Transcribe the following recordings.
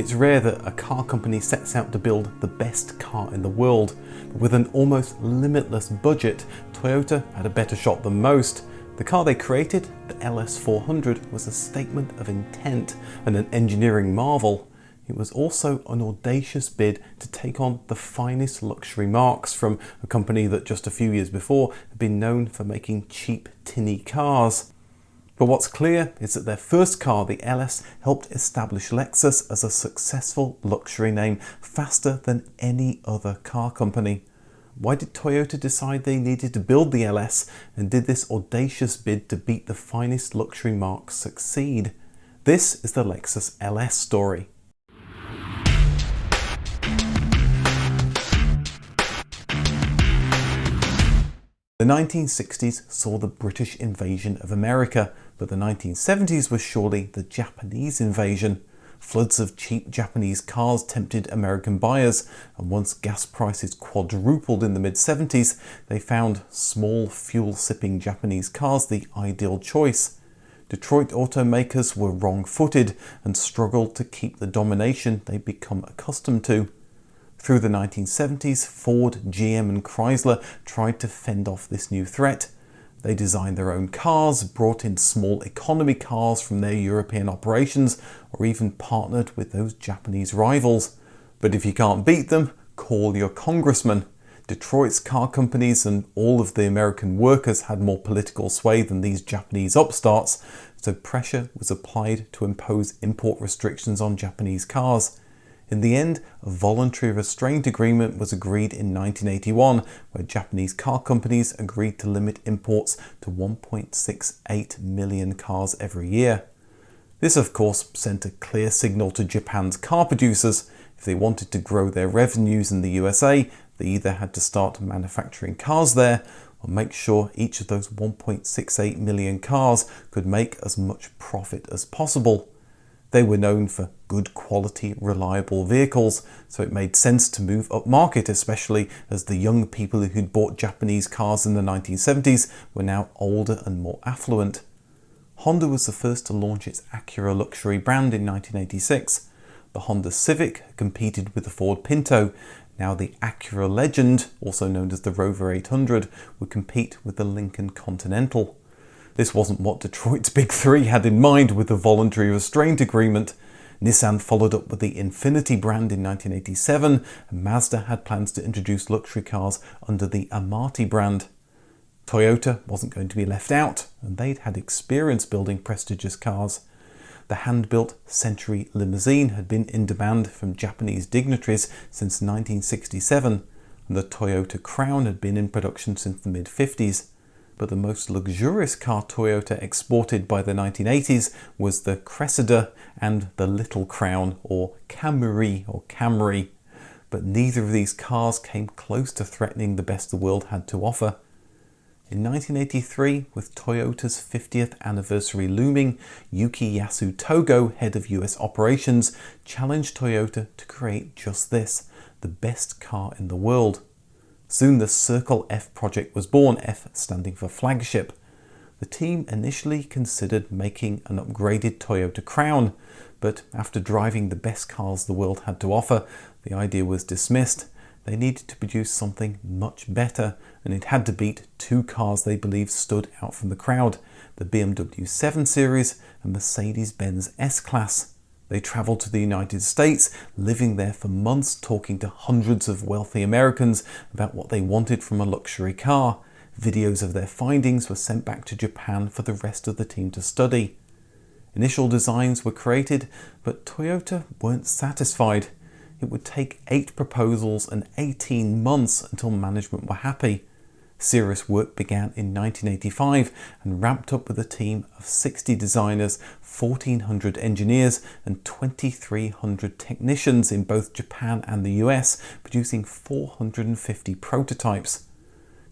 It's rare that a car company sets out to build the best car in the world. But with an almost limitless budget, Toyota had a better shot than most. The car they created, the LS400, was a statement of intent and an engineering marvel. It was also an audacious bid to take on the finest luxury marques from a company that just a few years before had been known for making cheap, tinny cars. But what's clear is that their first car, the LS, helped establish Lexus as a successful luxury name faster than any other car company. Why did Toyota decide they needed to build the LS, and did this audacious bid to beat the finest luxury marques succeed? This is the Lexus LS story. The 1960s saw the British invasion of America, but the 1970s was surely the Japanese invasion. Floods of cheap Japanese cars tempted American buyers, and once gas prices quadrupled in the mid-70s, they found small, fuel-sipping Japanese cars the ideal choice. Detroit automakers were wrong-footed and struggled to keep the domination they'd become accustomed to. Through the 1970s, Ford, GM and Chrysler tried to fend off this new threat. They designed their own cars, brought in small economy cars from their European operations, or even partnered with those Japanese rivals. But if you can't beat them, call your congressman. Detroit's car companies and all of the American workers had more political sway than these Japanese upstarts, so pressure was applied to impose import restrictions on Japanese cars. In the end, a voluntary restraint agreement was agreed in 1981, where Japanese car companies agreed to limit imports to 1.68 million cars every year. This, of course, sent a clear signal to Japan's car producers. If they wanted to grow their revenues in the USA, they either had to start manufacturing cars there, or make sure each of those 1.68 million cars could make as much profit as possible. They were known for good quality, reliable vehicles, so it made sense to move upmarket, especially as the young people who'd bought Japanese cars in the 1970s were now older and more affluent. Honda was the first to launch its Acura luxury brand in 1986. The Honda Civic competed with the Ford Pinto. Now the Acura Legend, also known as the Rover 800, would compete with the Lincoln Continental. This wasn't what Detroit's Big Three had in mind with the voluntary restraint agreement. Nissan followed up with the Infiniti brand in 1987, and Mazda had plans to introduce luxury cars under the Amati brand. Toyota wasn't going to be left out, and they'd had experience building prestigious cars. The hand-built Century limousine had been in demand from Japanese dignitaries since 1967, and the Toyota Crown had been in production since the mid-50s. But the most luxurious car Toyota exported by the 1980s was the Cressida and the Little Crown, or Camry. But neither of these cars came close to threatening the best the world had to offer. In 1983, with Toyota's 50th anniversary looming, Yukiyasu Togo, head of US operations, challenged Toyota to create just this, the best car in the world. Soon the Circle F project was born, F standing for flagship. The team initially considered making an upgraded Toyota Crown, but after driving the best cars the world had to offer, the idea was dismissed. They needed to produce something much better, and it had to beat two cars they believed stood out from the crowd, the BMW 7 Series and Mercedes-Benz S-Class. They travelled to the United States, living there for months, talking to hundreds of wealthy Americans about what they wanted from a luxury car. Videos of their findings were sent back to Japan for the rest of the team to study. Initial designs were created, but Toyota weren't satisfied. It would take 8 proposals and 18 months until management were happy. Serious work began in 1985 and ramped up with a team of 60 designers, 1,400 engineers and 2,300 technicians in both Japan and the US, producing 450 prototypes.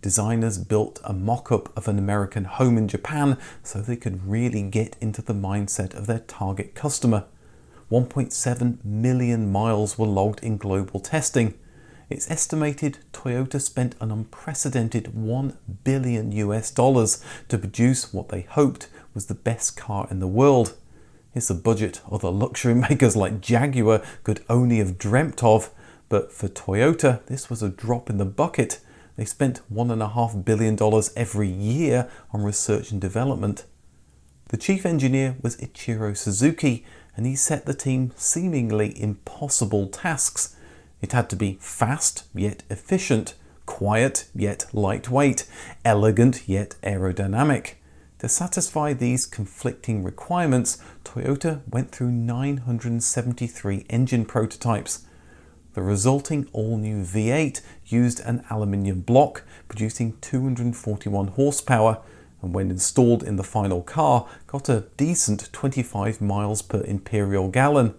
Designers built a mock-up of an American home in Japan so they could really get into the mindset of their target customer. 1.7 million miles were logged in global testing. It's estimated Toyota spent an unprecedented $1 billion to produce what they hoped was the best car in the world. It's a budget other luxury makers like Jaguar could only have dreamt of, but for Toyota this was a drop in the bucket. They spent $1.5 billion every year on research and development. The chief engineer was Ichiro Suzuki, and he set the team seemingly impossible tasks. It had to be fast yet efficient, quiet yet lightweight, elegant yet aerodynamic. To satisfy these conflicting requirements, Toyota went through 973 engine prototypes. The resulting all-new V8 used an aluminium block, producing 241 horsepower, and when installed in the final car, got a decent 25 miles per imperial gallon.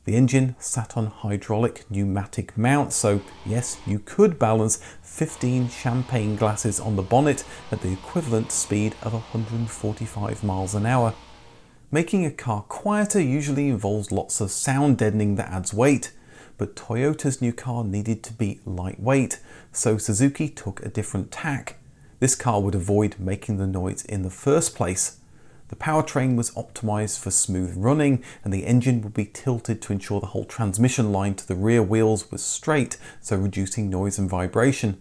The engine sat on hydraulic pneumatic mounts, so yes, you could balance 15 champagne glasses on the bonnet at the equivalent speed of 145 miles an hour. Making a car quieter usually involves lots of sound deadening that adds weight, but Toyota's new car needed to be lightweight, so Suzuki took a different tack. This car would avoid making the noise in the first place. The powertrain was optimized for smooth running, and the engine would be tilted to ensure the whole transmission line to the rear wheels was straight, so reducing noise and vibration.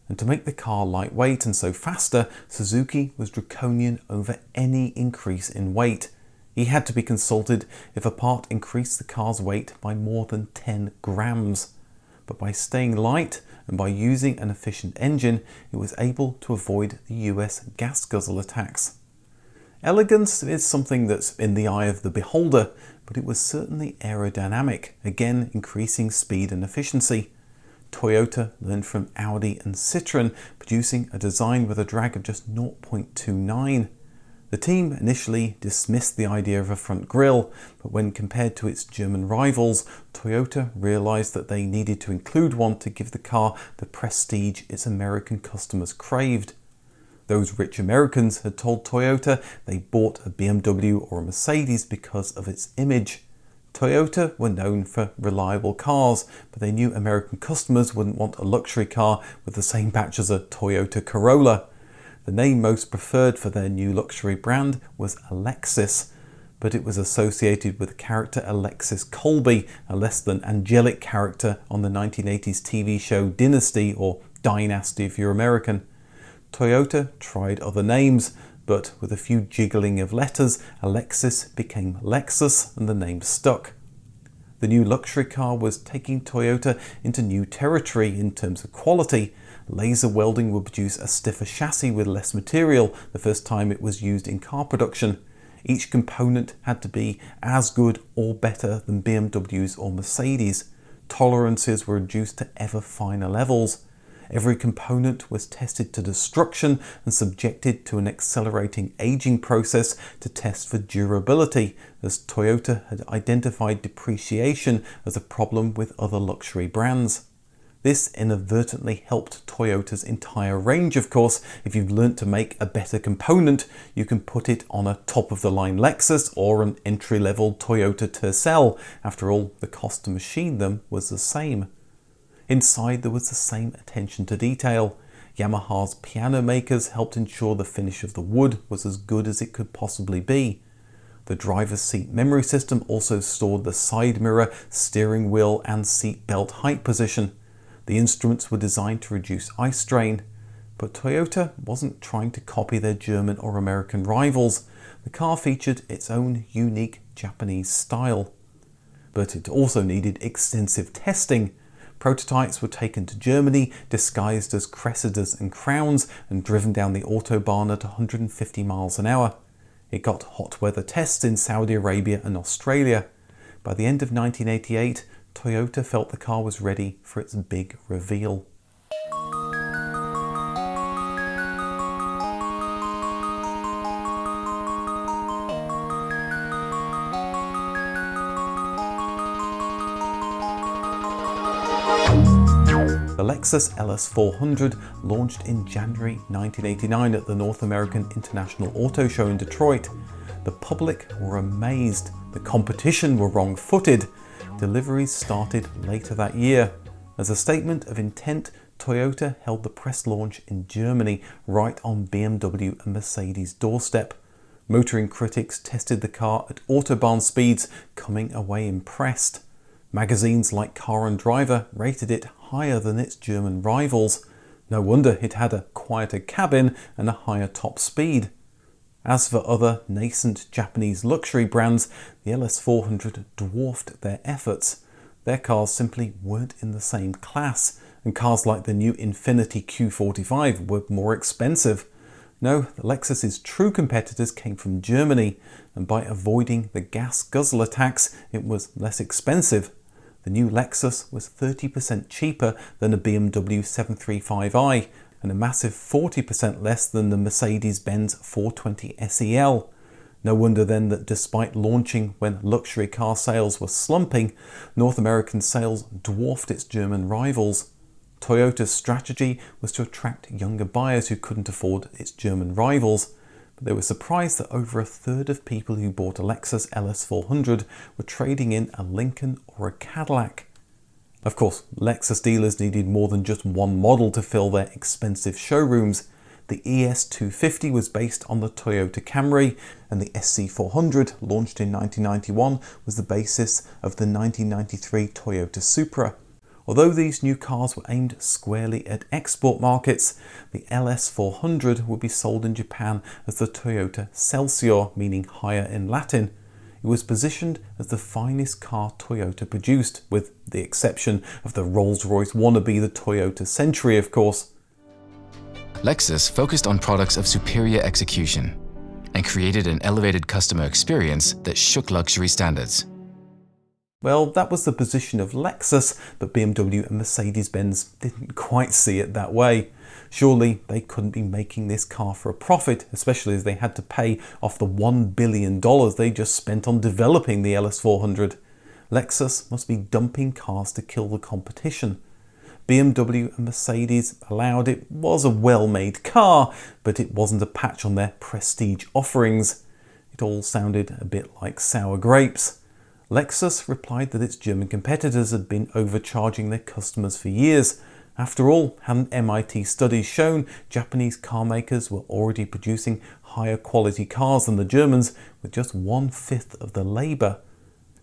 And to make the car lightweight and so faster, Suzuki was draconian over any increase in weight. He had to be consulted if a part increased the car's weight by more than 10 grams. But by staying light and by using an efficient engine, it was able to avoid the US gas guzzle attacks. Elegance is something that's in the eye of the beholder, but it was certainly aerodynamic, again increasing speed and efficiency. Toyota learned from Audi and Citroën, producing a design with a drag of just 0.29. The team initially dismissed the idea of a front grille, but when compared to its German rivals, Toyota realized that they needed to include one to give the car the prestige its American customers craved. Those rich Americans had told Toyota they bought a BMW or a Mercedes because of its image. Toyota were known for reliable cars, but they knew American customers wouldn't want a luxury car with the same batch as a Toyota Corolla. The name most preferred for their new luxury brand was Alexis, but it was associated with the character Alexis Colby, a less than angelic character on the 1980s TV show Dynasty, or Dynasty if you're American. Toyota tried other names, but with a few jiggling of letters, Alexis became Lexus and the name stuck. The new luxury car was taking Toyota into new territory in terms of quality. Laser welding would produce a stiffer chassis with less material the first time it was used in car production. Each component had to be as good or better than BMWs or Mercedes. Tolerances were reduced to ever finer levels. Every component was tested to destruction and subjected to an accelerating aging process to test for durability, as Toyota had identified depreciation as a problem with other luxury brands. This inadvertently helped Toyota's entire range, of course. If you've learnt to make a better component, you can put it on a top-of-the-line Lexus or an entry-level Toyota Tercel. After all, the cost to machine them was the same. Inside there was the same attention to detail. Yamaha's piano makers helped ensure the finish of the wood was as good as it could possibly be. The driver's seat memory system also stored the side mirror, steering wheel and seat belt height position. The instruments were designed to reduce eye strain, but Toyota wasn't trying to copy their German or American rivals. The car featured its own unique Japanese style. But it also needed extensive testing. Prototypes were taken to Germany, disguised as Cressidas and Crowns, and driven down the Autobahn at 150 miles an hour. It got hot weather tests in Saudi Arabia and Australia. By the end of 1988, Toyota felt the car was ready for its big reveal. The Lexus LS400 launched in January 1989 at the North American International Auto Show in Detroit. The public were amazed. The competition were wrong-footed. Deliveries started later that year. As a statement of intent, Toyota held the press launch in Germany, right on BMW and Mercedes' doorstep. Motoring critics tested the car at autobahn speeds, coming away impressed. Magazines like Car and Driver rated it higher than its German rivals. No wonder it had a quieter cabin and a higher top speed. As for other nascent Japanese luxury brands, the LS400 dwarfed their efforts. Their cars simply weren't in the same class, and cars like the new Infiniti Q45 were more expensive. No, the Lexus's true competitors came from Germany, and by avoiding the gas guzzler tax, it was less expensive. The new Lexus was 30% cheaper than a BMW 735i, and a massive 40% less than the Mercedes-Benz 420 SEL. No wonder then that despite launching when luxury car sales were slumping, North American sales dwarfed its German rivals. Toyota's strategy was to attract younger buyers who couldn't afford its German rivals, but they were surprised that over a third of people who bought a Lexus LS400 were trading in a Lincoln or a Cadillac. Of course, Lexus dealers needed more than just one model to fill their expensive showrooms. The ES250 was based on the Toyota Camry, and the SC400, launched in 1991, was the basis of the 1993 Toyota Supra. Although these new cars were aimed squarely at export markets, the LS400 would be sold in Japan as the Toyota Celsior, meaning higher in Latin. It was positioned as the finest car Toyota produced, with the exception of the Rolls-Royce wannabe, the Toyota Century, of course. Lexus focused on products of superior execution and created an elevated customer experience that shook luxury standards. Well, that was the position of Lexus, but BMW and Mercedes-Benz didn't quite see it that way. Surely they couldn't be making this car for a profit, especially as they had to pay off the $1 billion they just spent on developing the LS400. Lexus must be dumping cars to kill the competition. BMW and Mercedes allowed it was a well-made car, but it wasn't a patch on their prestige offerings. It all sounded a bit like sour grapes. Lexus replied that its German competitors had been overcharging their customers for years. After all, hadn't MIT studies shown Japanese car makers were already producing higher quality cars than the Germans with just 1/5 of the labour?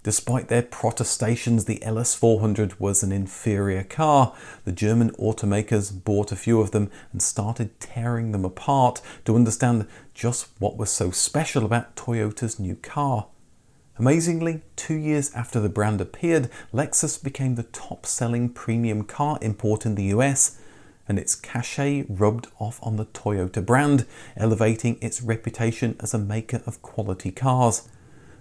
Despite their protestations, the LS400 was an inferior car. The German automakers bought a few of them and started tearing them apart to understand just what was so special about Toyota's new car. Amazingly, 2 years after the brand appeared, Lexus became the top-selling premium car import in the US, and its cachet rubbed off on the Toyota brand, elevating its reputation as a maker of quality cars.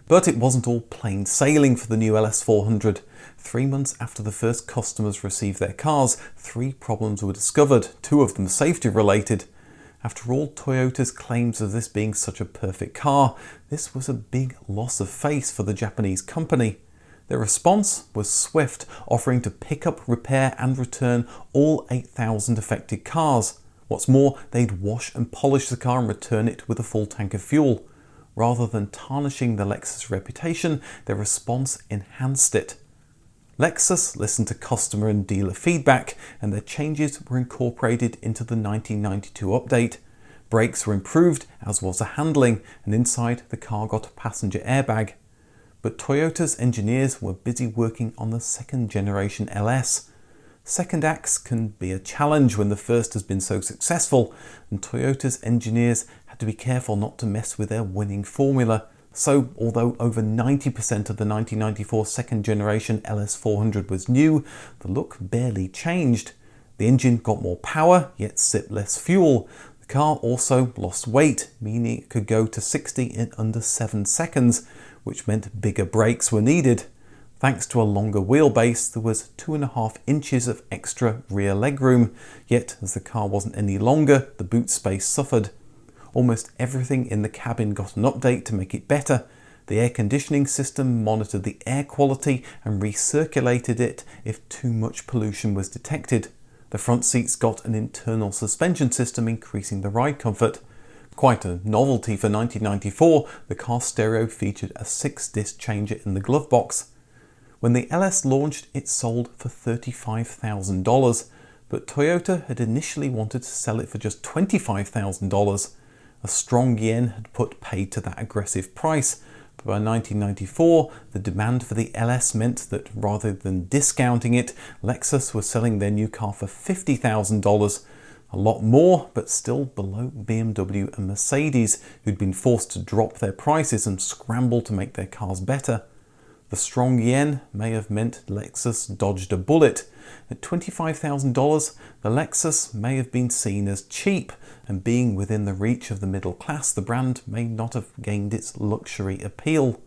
But it wasn't all plain sailing for the new LS400. 3 months after the first customers received their cars, 3 problems were discovered, 2 of them safety-related. After all Toyota's claims of this being such a perfect car, this was a big loss of face for the Japanese company. Their response was swift, offering to pick up, repair and return all 8,000 affected cars. What's more, they'd wash and polish the car and return it with a full tank of fuel. Rather than tarnishing the Lexus reputation, their response enhanced it. Lexus listened to customer and dealer feedback, and their changes were incorporated into the 1992 update. Brakes were improved, as was the handling, and inside the car got a passenger airbag. But Toyota's engineers were busy working on the second generation LS. Second acts can be a challenge when the first has been so successful, and Toyota's engineers had to be careful not to mess with their winning formula. So, although over 90% of the 1994 second generation LS400 was new, the look barely changed. The engine got more power, yet sipped less fuel. The car also lost weight, meaning it could go to 60 in under 7 seconds, which meant bigger brakes were needed. Thanks to a longer wheelbase, there was 2.5 inches of extra rear legroom, yet as the car wasn't any longer, the boot space suffered. Almost everything in the cabin got an update to make it better. The air conditioning system monitored the air quality and recirculated it if too much pollution was detected. The front seats got an internal suspension system, increasing the ride comfort. Quite a novelty for 1994, the car stereo featured a 6-disc changer in the glove box. When the LS launched, it sold for $35,000, but Toyota had initially wanted to sell it for just $25,000. A strong yen had put paid to that aggressive price, but by 1994, the demand for the LS meant that rather than discounting it, Lexus was selling their new car for $50,000, a lot more, but still below BMW and Mercedes, who'd been forced to drop their prices and scramble to make their cars better. The strong yen may have meant Lexus dodged a bullet. At $25,000, the Lexus may have been seen as cheap, and being within the reach of the middle class, the brand may not have gained its luxury appeal.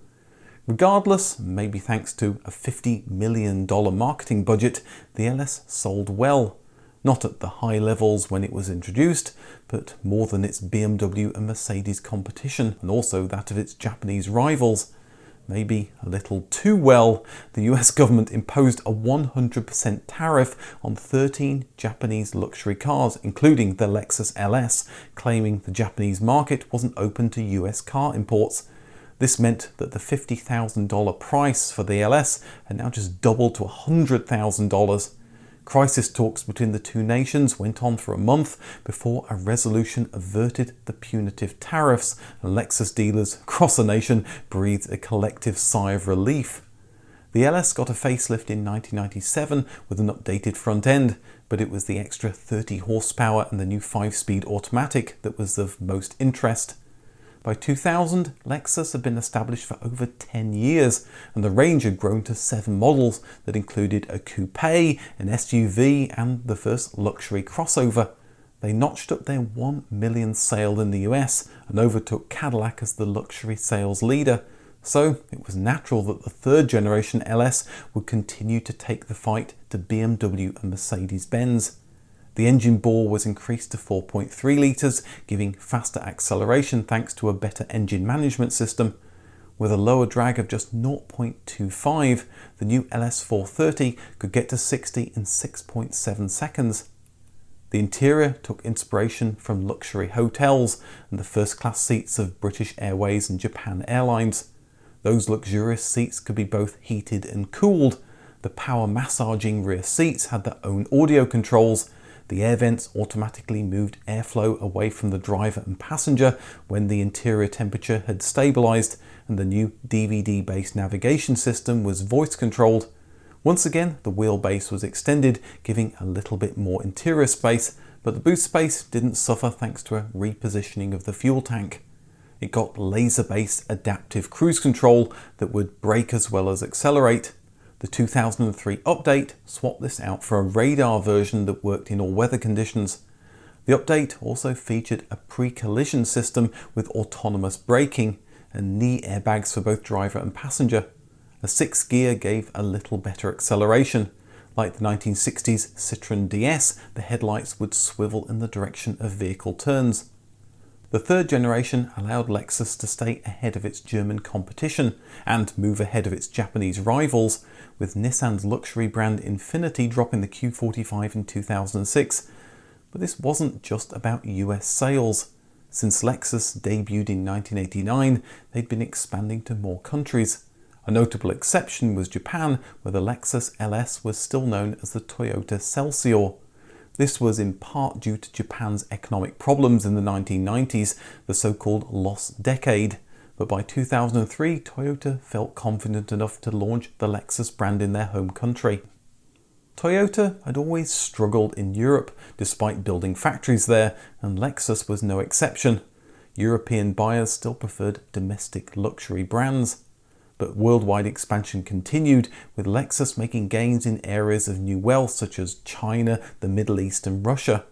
Regardless, maybe thanks to a $50 million marketing budget, the LS sold well. Not at the high levels when it was introduced, but more than its BMW and Mercedes competition, and also that of its Japanese rivals. Maybe a little too well. The US government imposed a 100% tariff on 13 Japanese luxury cars, including the Lexus LS, claiming the Japanese market wasn't open to US car imports. This meant that the $50,000 price for the LS had now just doubled to $100,000. Crisis talks between the two nations went on for a month before a resolution averted the punitive tariffs, and Lexus dealers across the nation breathed a collective sigh of relief. The LS got a facelift in 1997 with an updated front end, but it was the extra 30 horsepower and the new 5-speed automatic that was of most interest. By 2000, Lexus had been established for over 10 years, and the range had grown to 7 models that included a coupe, an SUV, and the first luxury crossover. They notched up their 1 million sale in the US and overtook Cadillac as the luxury sales leader. So it was natural that the third generation LS would continue to take the fight to BMW and Mercedes-Benz. The engine bore was increased to 4.3 litres, giving faster acceleration thanks to a better engine management system. With a lower drag of just 0.25, the new LS430 could get to 60 in 6.7 seconds. The interior took inspiration from luxury hotels and the first-class seats of British Airways and Japan Airlines. Those luxurious seats could be both heated and cooled. The power massaging rear seats had their own audio controls. The air vents automatically moved airflow away from the driver and passenger when the interior temperature had stabilized, and the new DVD-based navigation system was voice controlled. Once again, the wheelbase was extended, giving a little bit more interior space, but the boot space didn't suffer thanks to a repositioning of the fuel tank. It got laser-based adaptive cruise control that would brake as well as accelerate. The 2003 update swapped this out for a radar version that worked in all weather conditions. The update also featured a pre-collision system with autonomous braking and knee airbags for both driver and passenger. A 6th gear gave a little better acceleration. Like the 1960s Citroën DS, the headlights would swivel in the direction of vehicle turns. The third generation allowed Lexus to stay ahead of its German competition and move ahead of its Japanese rivals, with Nissan's luxury brand Infiniti dropping the Q45 in 2006. But this wasn't just about US sales. Since Lexus debuted in 1989, they'd been expanding to more countries. A notable exception was Japan, where the Lexus LS was still known as the Toyota Celsior. This was in part due to Japan's economic problems in the 1990s, the so-called lost decade. But by 2003, Toyota felt confident enough to launch the Lexus brand in their home country. Toyota had always struggled in Europe, despite building factories there, and Lexus was no exception. European buyers still preferred domestic luxury brands. But worldwide expansion continued, with Lexus making gains in areas of new wealth such as China, the Middle East and Russia.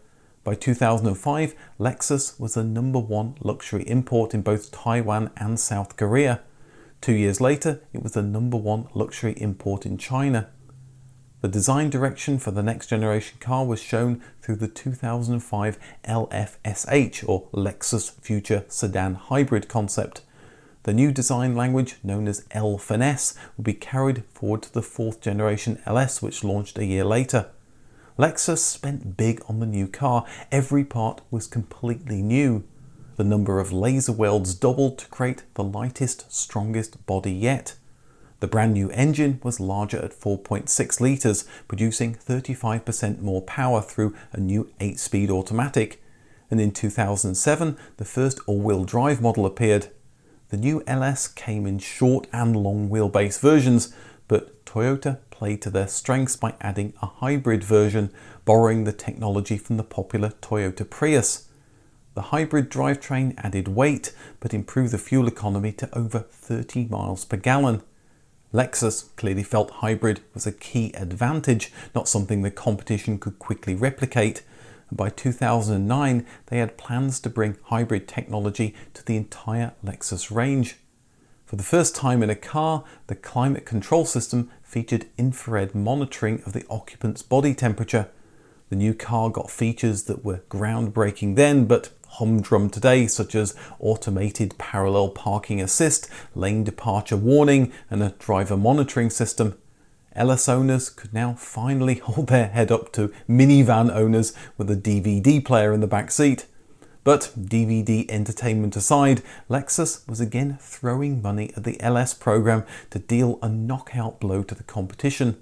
By 2005, Lexus was the #1 luxury import in both Taiwan and South Korea. 2 years later, it was the #1 luxury import in China. The design direction for the next generation car was shown through the 2005 LFSH, or Lexus Future Sedan Hybrid concept. The new design language, known as L-Finesse, will be carried forward to the 4th generation LS, which launched a year later. Lexus spent big on the new car. Every part was completely new. The number of laser welds doubled to create the lightest, strongest body yet. The brand new engine was larger at 4.6 litres, producing 35% more power through a new 8-speed automatic. and in 2007 the first all-wheel drive model appeared. The new LS came in short and long wheelbase versions, but Toyota played to their strengths by adding a hybrid version, borrowing the technology from the popular Toyota Prius. The hybrid drivetrain added weight, but improved the fuel economy to over 30 miles per gallon. Lexus clearly felt hybrid was a key advantage, not something the competition could quickly replicate. And by 2009, they had plans to bring hybrid technology to the entire Lexus range. For the first time in a car, the climate control system featured infrared monitoring of the occupant's body temperature. The new car got features that were groundbreaking then, but humdrum today, such as automated parallel parking assist, lane departure warning, and a driver monitoring system. LS owners could now finally hold their head up to minivan owners with a DVD player in the back seat. But DVD entertainment aside, Lexus was again throwing money at the LS program to deal a knockout blow to the competition.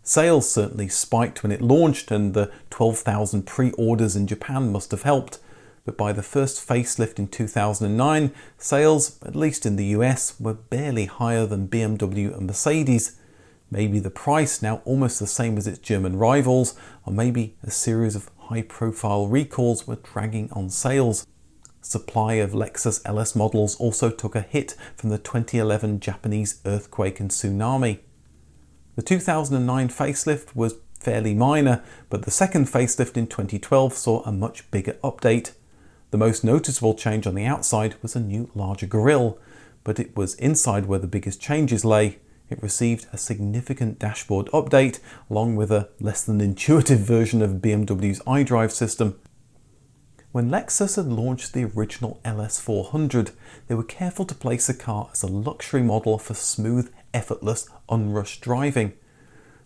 Sales certainly spiked when it launched, and the 12,000 pre-orders in Japan must have helped. But by the first facelift in 2009, sales, at least in the US, were barely higher than BMW and Mercedes. Maybe the price, now almost the same as its German rivals, or maybe a series of high-profile recalls were dragging on sales. Supply of Lexus LS models also took a hit from the 2011 Japanese earthquake and tsunami. The 2009 facelift was fairly minor, but the second facelift in 2012 saw a much bigger update. The most noticeable change on the outside was a new larger grille, but it was inside where the biggest changes lay. It received a significant dashboard update, along with a less than intuitive version of BMW's iDrive system. When Lexus had launched the original LS400, they were careful to place the car as a luxury model for smooth, effortless, unrushed driving.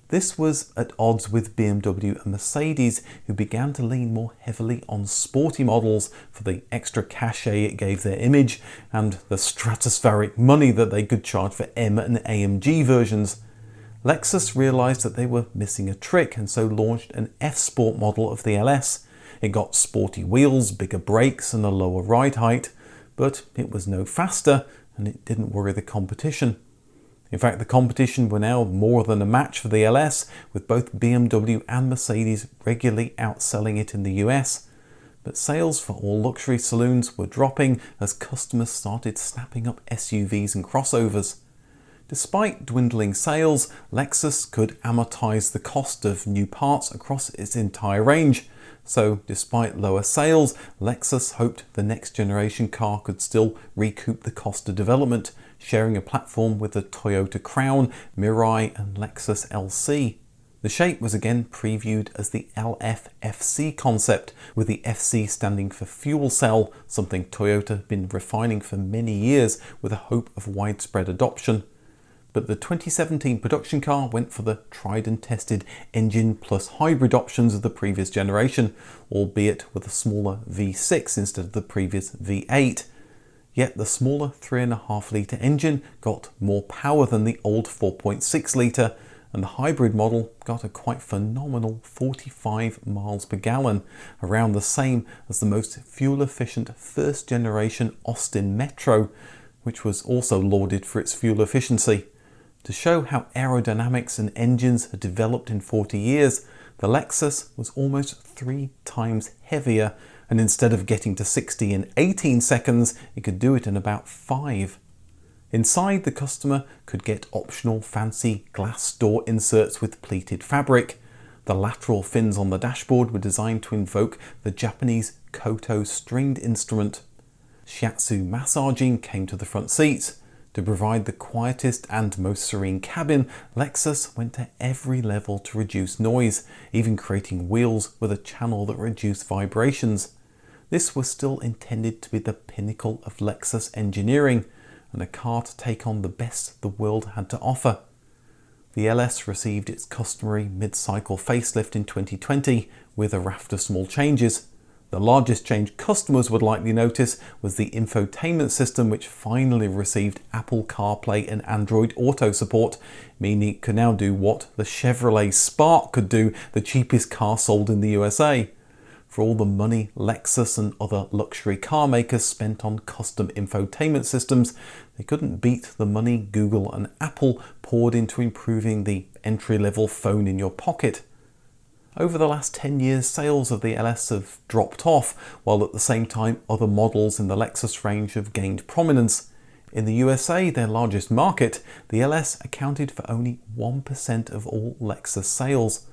This was at odds with BMW and Mercedes, who began to lean more heavily on sporty models for the extra cachet it gave their image and the stratospheric money that they could charge for M and AMG versions. Lexus realized that they were missing a trick and so launched an F-Sport model of the LS. It got sporty wheels, bigger brakes and a lower ride height, but it was no faster and it didn't worry the competition. In fact, the competition were now more than a match for the LS, with both BMW and Mercedes regularly outselling it in the US. But sales for all luxury saloons were dropping as customers started snapping up SUVs and crossovers. Despite dwindling sales, Lexus could amortize the cost of new parts across its entire range. So despite lower sales, Lexus hoped the next generation car could still recoup the cost of development, sharing a platform with the Toyota Crown, Mirai and Lexus LC. The shape was again previewed as the LF-FC concept, with the FC standing for fuel cell, something Toyota had been refining for many years with a hope of widespread adoption. But the 2017 production car went for the tried and tested engine plus hybrid options of the previous generation, albeit with a smaller V6 instead of the previous V8. Yet the smaller 3.5 litre engine got more power than the old 4.6 litre, and the hybrid model got a quite phenomenal 45 miles per gallon, around the same as the most fuel efficient first generation Austin Metro, which was also lauded for its fuel efficiency. To show how aerodynamics and engines had developed in 40 years, the Lexus was almost 3 times heavier, and instead of getting to 60 in 18 seconds, it could do it in about 5. Inside, the customer could get optional fancy glass door inserts with pleated fabric. The lateral fins on the dashboard were designed to invoke the Japanese koto stringed instrument. Shiatsu massaging came to the front seats. To provide the quietest and most serene cabin, Lexus went to every level to reduce noise, even creating wheels with a channel that reduced vibrations. This was still intended to be the pinnacle of Lexus engineering, and a car to take on the best the world had to offer. The LS received its customary mid-cycle facelift in 2020 with a raft of small changes. The largest change customers would likely notice was the infotainment system, which finally received Apple CarPlay and Android Auto support, meaning it could now do what the Chevrolet Spark could do, the cheapest car sold in the USA. For all the money Lexus and other luxury car makers spent on custom infotainment systems, they couldn't beat the money Google and Apple poured into improving the entry-level phone in your pocket. Over the last 10 years, sales of the LS have dropped off, while at the same time other models in the Lexus range have gained prominence. In the USA, their largest market, the LS accounted for only 1% of all Lexus sales.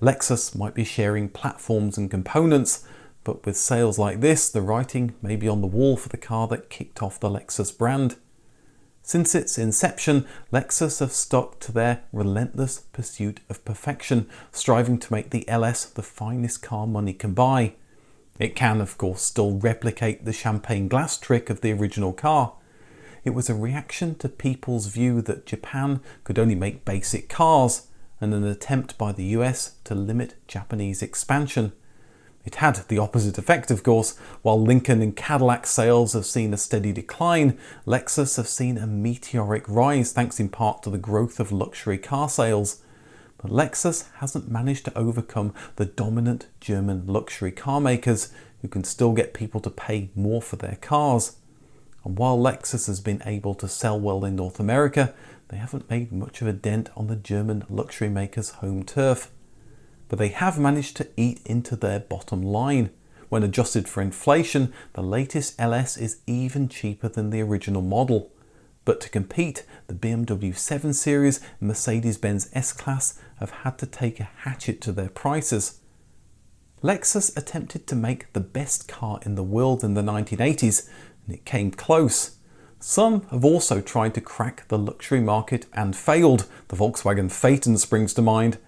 Lexus might be sharing platforms and components, but with sales like this, the writing may be on the wall for the car that kicked off the Lexus brand. Since its inception, Lexus have stuck to their relentless pursuit of perfection, striving to make the LS the finest car money can buy. It can, of course, still replicate the champagne glass trick of the original car. It was a reaction to people's view that Japan could only make basic cars, and an attempt by the US to limit Japanese expansion. It had the opposite effect, of course. While Lincoln and Cadillac sales have seen a steady decline, Lexus have seen a meteoric rise thanks in part to the growth of luxury car sales. But Lexus hasn't managed to overcome the dominant German luxury car makers, who can still get people to pay more for their cars. And while Lexus has been able to sell well in North America, they haven't made much of a dent on the German luxury makers' home turf. But they have managed to eat into their bottom line. When adjusted for inflation, the latest LS is even cheaper than the original model. But to compete, the BMW 7 Series and Mercedes-Benz S-Class have had to take a hatchet to their prices. Lexus attempted to make the best car in the world in the 1980s, and it came close. Some have also tried to crack the luxury market and failed. The Volkswagen Phaeton springs to mind.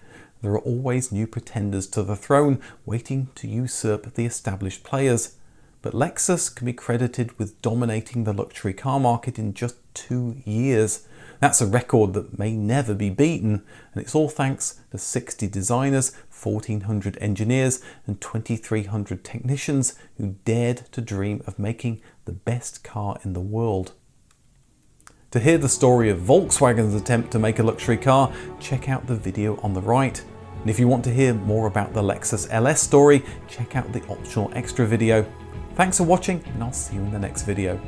There are always new pretenders to the throne, waiting to usurp the established players. But Lexus can be credited with dominating the luxury car market in just 2 years. That's a record that may never be beaten, and it's all thanks to 60 designers, 1,400 engineers and 2,300 technicians who dared to dream of making the best car in the world. To hear the story of Volkswagen's attempt to make a luxury car, check out the video on the right. And if you want to hear more about the Lexus LS story, check out the optional extra video. Thanks for watching, and I'll see you in the next video.